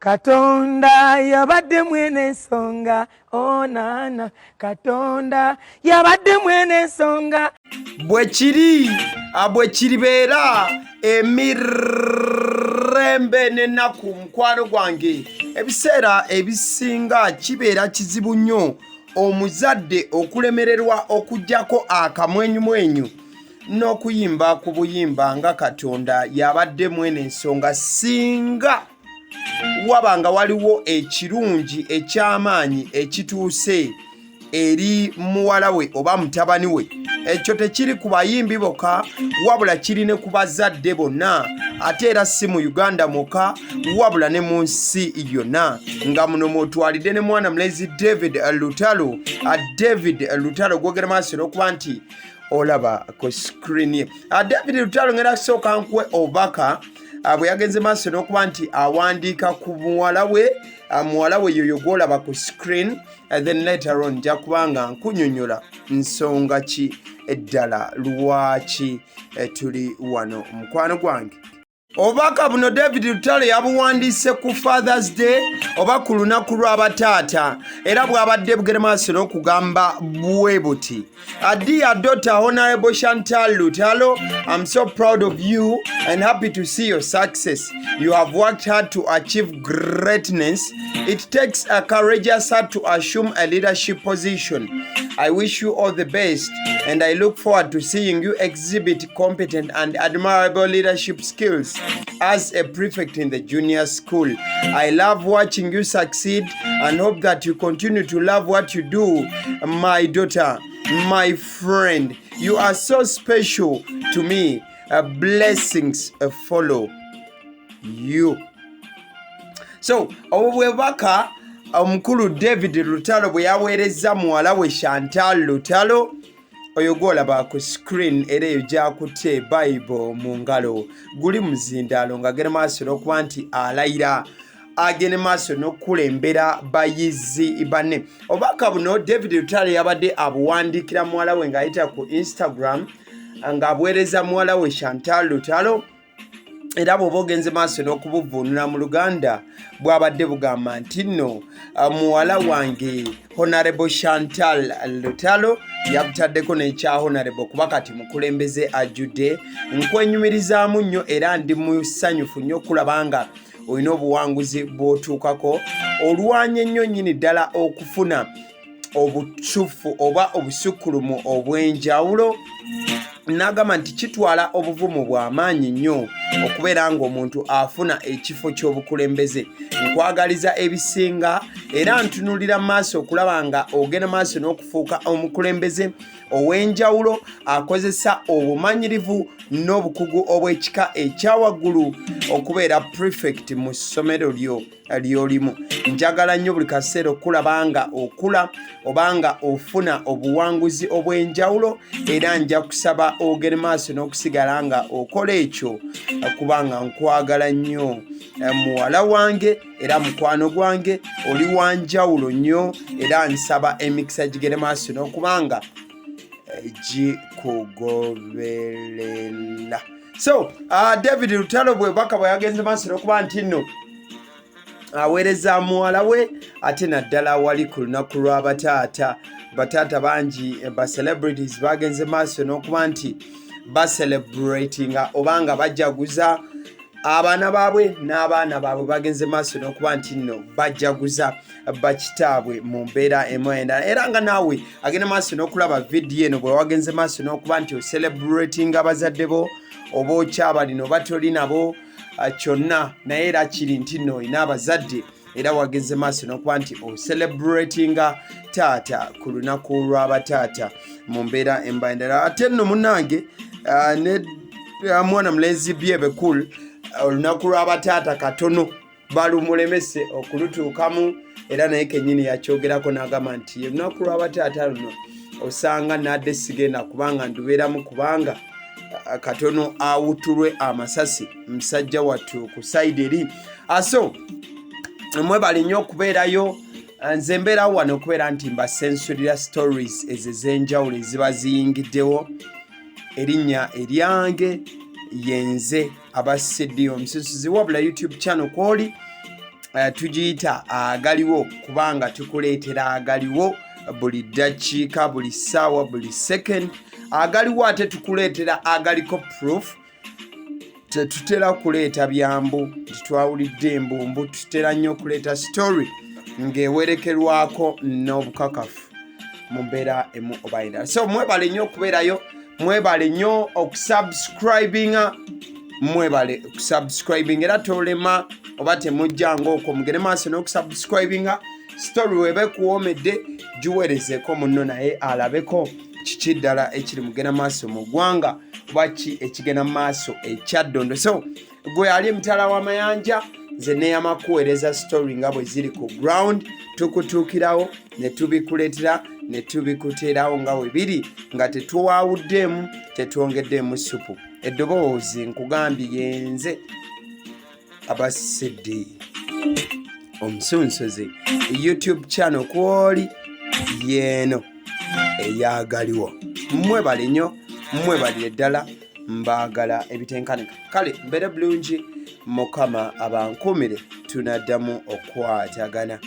Katonda yabadde mwene ensonga onana Katonda yabadde mwene ensonga bwe kiribeera emirembe n'ennaku mukwano gwange ebiseera ebisinga kibeera kizibu nnyo omuzadde okulemererwa okuggyako akamwenyumwenyu n'okuyimba ku buyimba nga Katonda yabadde mwene ensonga singa wabanga waliwo ekirungi eky'amaanyi ekituuse eri muwala we oba mutabani we ekyo tekiri ku bayimbi bokka wabula kiri ne ku bazadde bonna ate era si mu Uganda moka wabula ne mu nsi yonna nga muno mwotwalidde ne mwana mulezi David Lutalo gwogera maaso n'okuba nti olaba ku screen ye David Lutalo ngera kusooka nkuwe obaka bwe yagenze maaso n'okuba nti awandiika ku muwala we yoyo gwolaba ku screen then later on nja kubanga nkunyonyola nsonga ki eddala lwaki tuli wano mukwano gwange. Obubaka buno David Lutalo yabuwandiise ku Father's Day oba ku lunaku lw'abataata era bw'abadde bugere maaso n'okugamba bwe buti. Dear daughter Honorable Chantal Lutalo, I'm so proud of you and happy to see your success. You have worked hard to achieve greatness. It takes a courageous heart to assume a leadership position. I wish you all the best and I look forward to seeing you exhibit competent and admirable leadership skills as a prefect in the junior school. I love watching you succeed and hope that you continue to love what you do, my daughter, my friend. You are so special to me. Blessings follow you. So, obwebaka omukulu David Lutalo bwe yaweereza muwala we Chantal Lutalo oyo gwolaba ku screen era eyo gyakutte Bible mu ngalo guli muzindaalo ng'agenda maaso n'okuba nti alayira agende maaso n'okulembera bayizi banne. Obubaka buno David Lutalo yabadde abuwandiikira muwala we ng'ayita ku Instagram ng'abuweereza muwala we Chantal Lutalo era bw'oba ogenze maaso n'okubuvuunula mu Luganda bw'abadde bugamba nti nno muwala wange Honorable Chantal Lutalo yakutaddeko n'ekya Honorable kuba kati mukulembeze ajjudde nkwenyumirizaamu nnyo era ndi musanyufu nnyo okulaba nga olina obuwanguzi bw'otuukako olwanye ennyo nnyini ddala okufuna obusufu oba obusukkulumu obw'enjawulo. N'agamba nti kitwala obuvumu bw'amaanyi nnyo okubeera ng'omuntu afuna ekifo ky'obukulembeze. Nkwagaliza ebisinga era ntunulira maaso okulaba nga ogenda maaso n'okufuuka omukulembeze ow'enjawulo akozesa obumanyirivu n'obukugu obw'ekika ekyawaggulu okubeera prefect mu ssomero ly'olimu. Njagala nnyo buli kaseera okulaba nga okula obanga ofuna obuwanguzi obw'enjawulo era nja kusaba ogere maaso n'okusigala nga okola ekyo kubanga nkwagala nnyo muwala wange era mukwano gwange oli wanjawulo nnyo era nsaba emikisa gigere maaso n'okubanga gikugoberera. So David Lutalo bwebaka bwe yagenze maaso n'okuba nti nno aweereza muwala we ate naddala wali ku lunaku lw'abataata. Bataata bangi ba celebrities bagenze maaso n'okuba nti bacelebratinga obanga bajjaguza abaana baabwe n'abaana baabwe bagenze maaso n'okuba nti nno bajjaguza bakitaabwe mu mbeera emu endala era nga naawe agenda maaso n'okulaba vidiyo eno bwe wagenze maaso n'okuba nti ocelebratinga abazadde bo oba okyabalina oba toli nabo kyonna naye era kiri nti nno olina abazadde era wagenze maaso n'okuba nti ocelebratinga taata ku lunaku lw'abataata mu mbeera endala. Ate nno munnange ne mwana mulezi byebekulu olunaku lw'abataata katono balumulemese okulutuukamu era naye kennyini yakyogerako n'agamba nti olunaku lw'abataata luno osanga nadde sigenda kubanga ndubeeramu kubanga katono awutulwe amasasi musajja wattu ku side eri. So mwebali nnyo okubeerayo nze mbeerawo wano okubeera nti mbasensulira stories ezo ez'enjawulo eziba ziyingiddewo. Erinnya eryange yenze abasiddyo omususuzi wabula YouTube channel kwoli tugiyita Agaliwo kubanga tukuleetera Agaliwo buli ddakiika buli ssaawa buli second. Agaliwo ate tukuleetera agaliko proof. Tetutera kuleeta byambu titwawulidde embumbu, tutera nnyo okuleeta story ng'ewerekerwako n'obukakafu mu mbeera emu oba endala. So mwebale nnyo okubeerayo, mwebale nnyo okusubscribinga, mwebale okusubscribinga era tolema oba temujjanga okwo mugende maaso n'okusubscribinga. Story weba kuwomedde giweerezeko munno naye alabeko kiki ddala ekiri mugenda maaso mu ggwanga oba ki ekigenda maaso ekyaddondo. So gwe ali emitala w'amayanja nze neeyama kuweereza story nga bwe ziri ku ground, tukutuukirawo ne tubikuleetera ne tubikuteerawo nga bwe biri nga tetuwaawuddeemu tetwongeddeemu supu. Eddoboozi nkugambye yenze abasidde omusunsoze YouTube channel kwoli yeeno eyagaliwo. Mwebale nnyo, mwebalire ddala, mbaagala ebitenkanika. Kale mbere bulungi, Mukama abankumire, tunaddamu okwatagana.